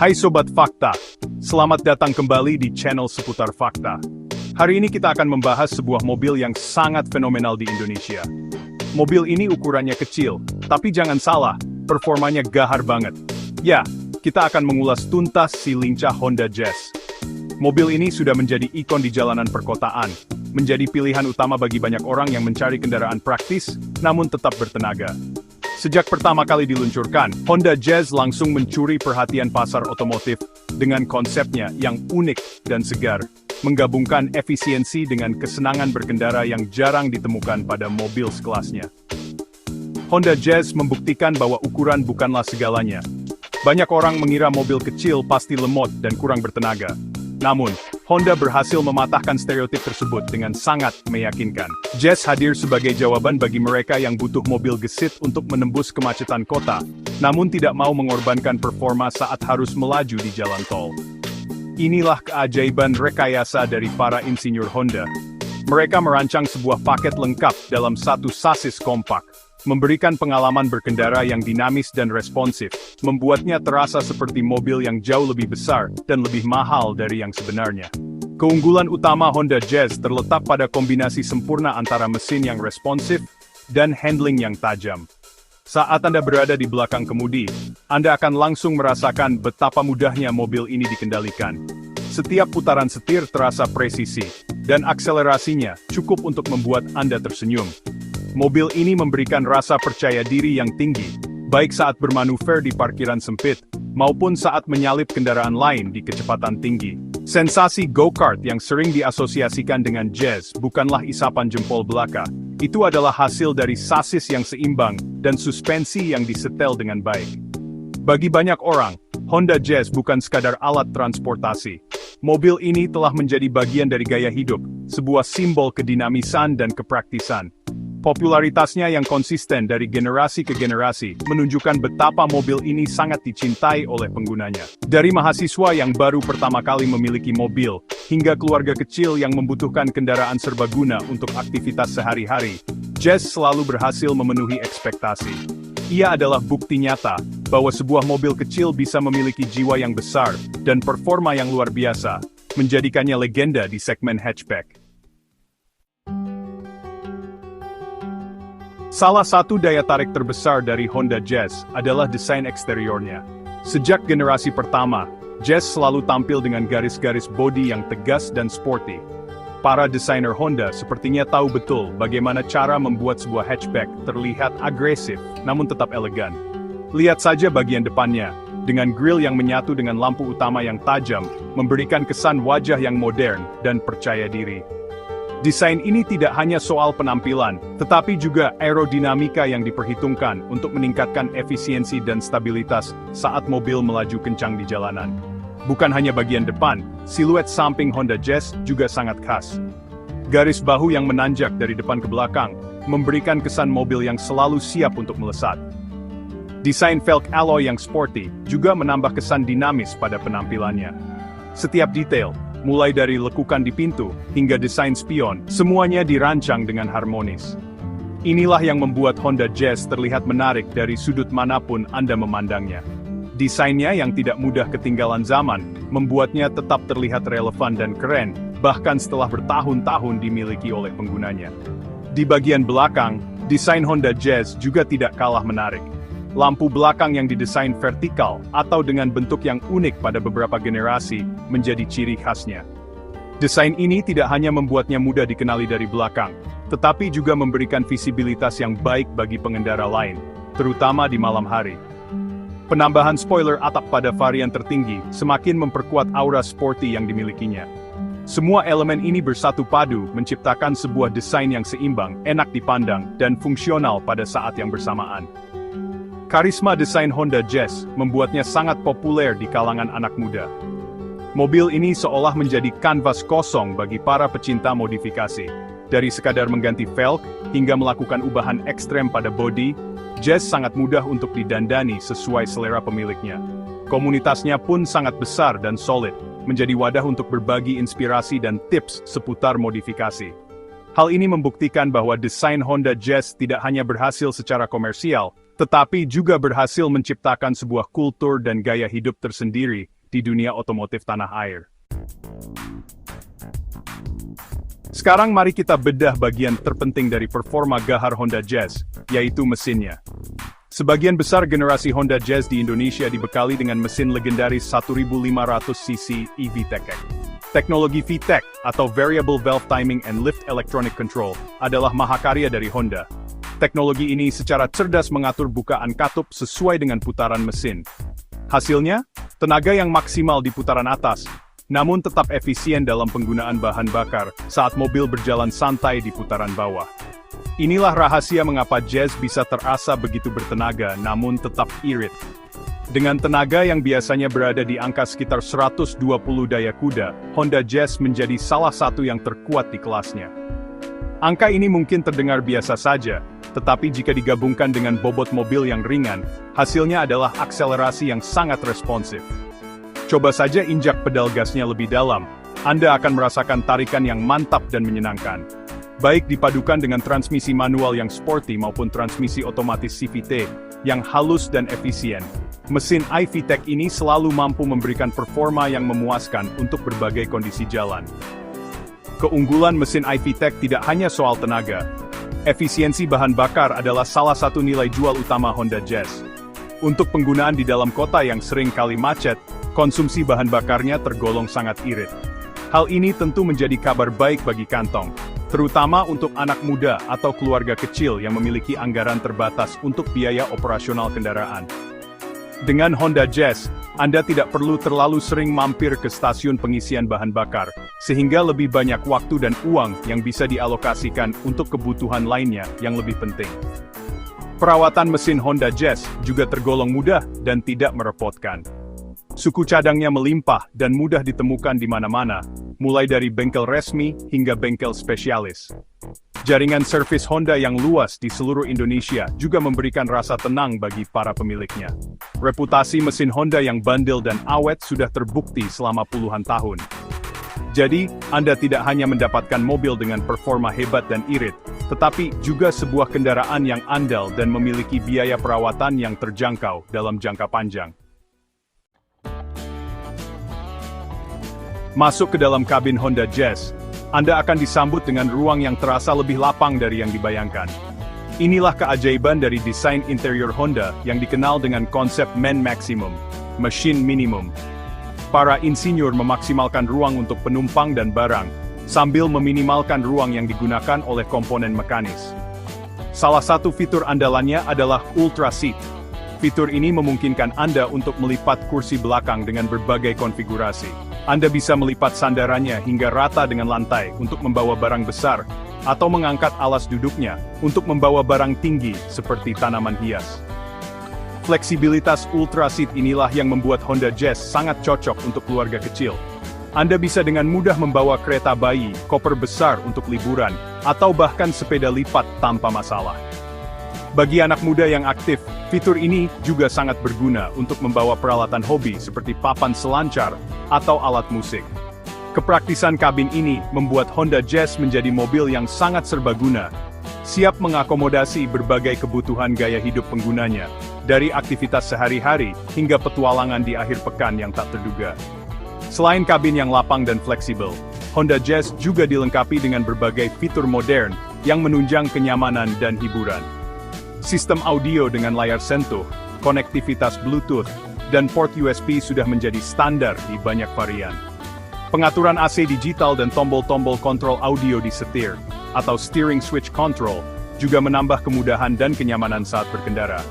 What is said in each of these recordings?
Hai Sobat Fakta, selamat datang kembali di channel seputar fakta. Hari ini kita akan membahas sebuah mobil yang sangat fenomenal di Indonesia. Mobil ini ukurannya kecil, tapi jangan salah, performanya gahar banget. Ya, kita akan mengulas tuntas si lincah Honda Jazz. Mobil ini sudah menjadi ikon di jalanan perkotaan, menjadi pilihan utama bagi banyak orang yang mencari kendaraan praktis, namun tetap bertenaga. Sejak pertama kali diluncurkan, Honda Jazz langsung mencuri perhatian pasar otomotif dengan konsepnya yang unik dan segar, menggabungkan efisiensi dengan kesenangan berkendara yang jarang ditemukan pada mobil sekelasnya. Honda Jazz membuktikan bahwa ukuran bukanlah segalanya. Banyak orang mengira mobil kecil pasti lemot dan kurang bertenaga. Namun, Honda berhasil mematahkan stereotip tersebut dengan sangat meyakinkan. Jazz hadir sebagai jawaban bagi mereka yang butuh mobil gesit untuk menembus kemacetan kota, namun tidak mau mengorbankan performa saat harus melaju di jalan tol. Inilah keajaiban rekayasa dari para insinyur Honda. Mereka merancang sebuah paket lengkap dalam satu sasis kompak, memberikan pengalaman berkendara yang dinamis dan responsif, membuatnya terasa seperti mobil yang jauh lebih besar dan lebih mahal dari yang sebenarnya. Keunggulan utama Honda Jazz terletak pada kombinasi sempurna antara mesin yang responsif dan handling yang tajam. Saat Anda berada di belakang kemudi, Anda akan langsung merasakan betapa mudahnya mobil ini dikendalikan. Setiap putaran setir terasa presisi, dan akselerasinya cukup untuk membuat Anda tersenyum. Mobil ini memberikan rasa percaya diri yang tinggi, baik saat bermanuver di parkiran sempit, maupun saat menyalip kendaraan lain di kecepatan tinggi. Sensasi go-kart yang sering diasosiasikan dengan Jazz bukanlah isapan jempol belaka. Itu adalah hasil dari sasis yang seimbang dan suspensi yang disetel dengan baik. Bagi banyak orang, Honda Jazz bukan sekadar alat transportasi. Mobil ini telah menjadi bagian dari gaya hidup, sebuah simbol kedinamisan dan kepraktisan. Popularitasnya yang konsisten dari generasi ke generasi menunjukkan betapa mobil ini sangat dicintai oleh penggunanya. Dari mahasiswa yang baru pertama kali memiliki mobil, hingga keluarga kecil yang membutuhkan kendaraan serbaguna untuk aktivitas sehari-hari, Jazz selalu berhasil memenuhi ekspektasi. Ia adalah bukti nyata bahwa sebuah mobil kecil bisa memiliki jiwa yang besar dan performa yang luar biasa, menjadikannya legenda di segmen hatchback. Salah satu daya tarik terbesar dari Honda Jazz adalah desain eksteriornya. Sejak generasi pertama, Jazz selalu tampil dengan garis-garis bodi yang tegas dan sporty. Para desainer Honda sepertinya tahu betul bagaimana cara membuat sebuah hatchback terlihat agresif, namun tetap elegan. Lihat saja bagian depannya, dengan grill yang menyatu dengan lampu utama yang tajam, memberikan kesan wajah yang modern dan percaya diri. Desain ini tidak hanya soal penampilan, tetapi juga aerodinamika yang diperhitungkan untuk meningkatkan efisiensi dan stabilitas saat mobil melaju kencang di jalanan. Bukan hanya bagian depan, siluet samping Honda Jazz juga sangat khas. Garis bahu yang menanjak dari depan ke belakang, memberikan kesan mobil yang selalu siap untuk melesat. Desain velg alloy yang sporty juga menambah kesan dinamis pada penampilannya. Setiap detail, mulai dari lekukan di pintu, hingga desain spion, semuanya dirancang dengan harmonis. Inilah yang membuat Honda Jazz terlihat menarik dari sudut manapun Anda memandangnya. Desainnya yang tidak mudah ketinggalan zaman, membuatnya tetap terlihat relevan dan keren, bahkan setelah bertahun-tahun dimiliki oleh penggunanya. Di bagian belakang, desain Honda Jazz juga tidak kalah menarik. Lampu belakang yang didesain vertikal atau dengan bentuk yang unik pada beberapa generasi menjadi ciri khasnya. Desain ini tidak hanya membuatnya mudah dikenali dari belakang, tetapi juga memberikan visibilitas yang baik bagi pengendara lain, terutama di malam hari. Penambahan spoiler atap pada varian tertinggi semakin memperkuat aura sporty yang dimilikinya. Semua elemen ini bersatu padu menciptakan sebuah desain yang seimbang, enak dipandang, dan fungsional pada saat yang bersamaan. Karisma desain Honda Jazz membuatnya sangat populer di kalangan anak muda. Mobil ini seolah menjadi kanvas kosong bagi para pecinta modifikasi. Dari sekadar mengganti velg, hingga melakukan ubahan ekstrem pada bodi, Jazz sangat mudah untuk didandani sesuai selera pemiliknya. Komunitasnya pun sangat besar dan solid, menjadi wadah untuk berbagi inspirasi dan tips seputar modifikasi. Hal ini membuktikan bahwa desain Honda Jazz tidak hanya berhasil secara komersial, tetapi juga berhasil menciptakan sebuah kultur dan gaya hidup tersendiri di dunia otomotif tanah air. Sekarang mari kita bedah bagian terpenting dari performa gahar Honda Jazz, yaitu mesinnya. Sebagian besar generasi Honda Jazz di Indonesia dibekali dengan mesin legendaris 1500cc e-VTEC. Teknologi VTEC atau Variable Valve Timing and Lift Electronic Control adalah mahakarya dari Honda. Teknologi ini secara cerdas mengatur bukaan katup sesuai dengan putaran mesin. Hasilnya, tenaga yang maksimal di putaran atas, namun tetap efisien dalam penggunaan bahan bakar saat mobil berjalan santai di putaran bawah. Inilah rahasia mengapa Jazz bisa terasa begitu bertenaga namun tetap irit. Dengan tenaga yang biasanya berada di angka sekitar 120 daya kuda, Honda Jazz menjadi salah satu yang terkuat di kelasnya. Angka ini mungkin terdengar biasa saja, tetapi jika digabungkan dengan bobot mobil yang ringan, hasilnya adalah akselerasi yang sangat responsif. Coba saja injak pedal gasnya lebih dalam, Anda akan merasakan tarikan yang mantap dan menyenangkan. Baik dipadukan dengan transmisi manual yang sporty maupun transmisi otomatis CVT yang halus dan efisien, mesin i-VTEC ini selalu mampu memberikan performa yang memuaskan untuk berbagai kondisi jalan. Keunggulan mesin i-VTEC tidak hanya soal tenaga. Efisiensi bahan bakar adalah salah satu nilai jual utama Honda Jazz. Untuk penggunaan di dalam kota yang sering kali macet, konsumsi bahan bakarnya tergolong sangat irit. Hal ini tentu menjadi kabar baik bagi kantong, terutama untuk anak muda atau keluarga kecil yang memiliki anggaran terbatas untuk biaya operasional kendaraan. Dengan Honda Jazz, Anda tidak perlu terlalu sering mampir ke stasiun pengisian bahan bakar, sehingga lebih banyak waktu dan uang yang bisa dialokasikan untuk kebutuhan lainnya yang lebih penting. Perawatan mesin Honda Jazz juga tergolong mudah dan tidak merepotkan. Suku cadangnya melimpah dan mudah ditemukan di mana-mana, mulai dari bengkel resmi hingga bengkel spesialis. Jaringan servis Honda yang luas di seluruh Indonesia juga memberikan rasa tenang bagi para pemiliknya. Reputasi mesin Honda yang bandel dan awet sudah terbukti selama puluhan tahun. Jadi, Anda tidak hanya mendapatkan mobil dengan performa hebat dan irit, tetapi juga sebuah kendaraan yang andal dan memiliki biaya perawatan yang terjangkau dalam jangka panjang. Masuk ke dalam kabin Honda Jazz, Anda akan disambut dengan ruang yang terasa lebih lapang dari yang dibayangkan. Inilah keajaiban dari desain interior Honda yang dikenal dengan konsep Man Maximum, Machine Minimum. Para insinyur memaksimalkan ruang untuk penumpang dan barang, sambil meminimalkan ruang yang digunakan oleh komponen mekanis. Salah satu fitur andalannya adalah Ultra Seat. Fitur ini memungkinkan Anda untuk melipat kursi belakang dengan berbagai konfigurasi. Anda bisa melipat sandarannya hingga rata dengan lantai untuk membawa barang besar, atau mengangkat alas duduknya untuk membawa barang tinggi seperti tanaman hias. Fleksibilitas Ultra Seat inilah yang membuat Honda Jazz sangat cocok untuk keluarga kecil. Anda bisa dengan mudah membawa kereta bayi, koper besar untuk liburan, atau bahkan sepeda lipat tanpa masalah. Bagi anak muda yang aktif, fitur ini juga sangat berguna untuk membawa peralatan hobi seperti papan selancar atau alat musik. Kepraktisan kabin ini membuat Honda Jazz menjadi mobil yang sangat serbaguna, siap mengakomodasi berbagai kebutuhan gaya hidup penggunanya, dari aktivitas sehari-hari hingga petualangan di akhir pekan yang tak terduga. Selain kabin yang lapang dan fleksibel, Honda Jazz juga dilengkapi dengan berbagai fitur modern yang menunjang kenyamanan dan hiburan. Sistem audio dengan layar sentuh, konektivitas Bluetooth, dan port USB sudah menjadi standar di banyak varian. Pengaturan AC digital dan tombol-tombol kontrol audio di setir, atau steering switch control, juga menambah kemudahan dan kenyamanan saat berkendara.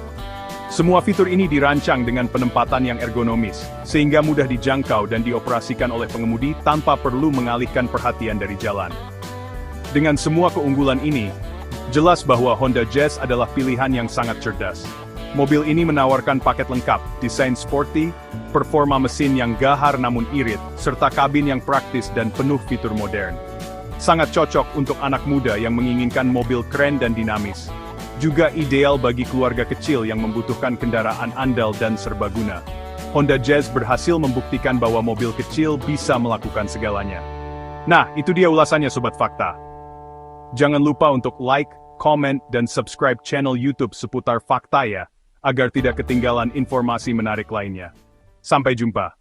Semua fitur ini dirancang dengan penempatan yang ergonomis, sehingga mudah dijangkau dan dioperasikan oleh pengemudi tanpa perlu mengalihkan perhatian dari jalan. Dengan semua keunggulan ini, jelas bahwa Honda Jazz adalah pilihan yang sangat cerdas. Mobil ini menawarkan paket lengkap, desain sporty, performa mesin yang gahar namun irit, serta kabin yang praktis dan penuh fitur modern. Sangat cocok untuk anak muda yang menginginkan mobil keren dan dinamis. Juga ideal bagi keluarga kecil yang membutuhkan kendaraan andal dan serbaguna. Honda Jazz berhasil membuktikan bahwa mobil kecil bisa melakukan segalanya. Nah, itu dia ulasannya Sobat Fakta. Jangan lupa untuk like, comment, dan subscribe channel YouTube seputar fakta ya, agar tidak ketinggalan informasi menarik lainnya. Sampai jumpa.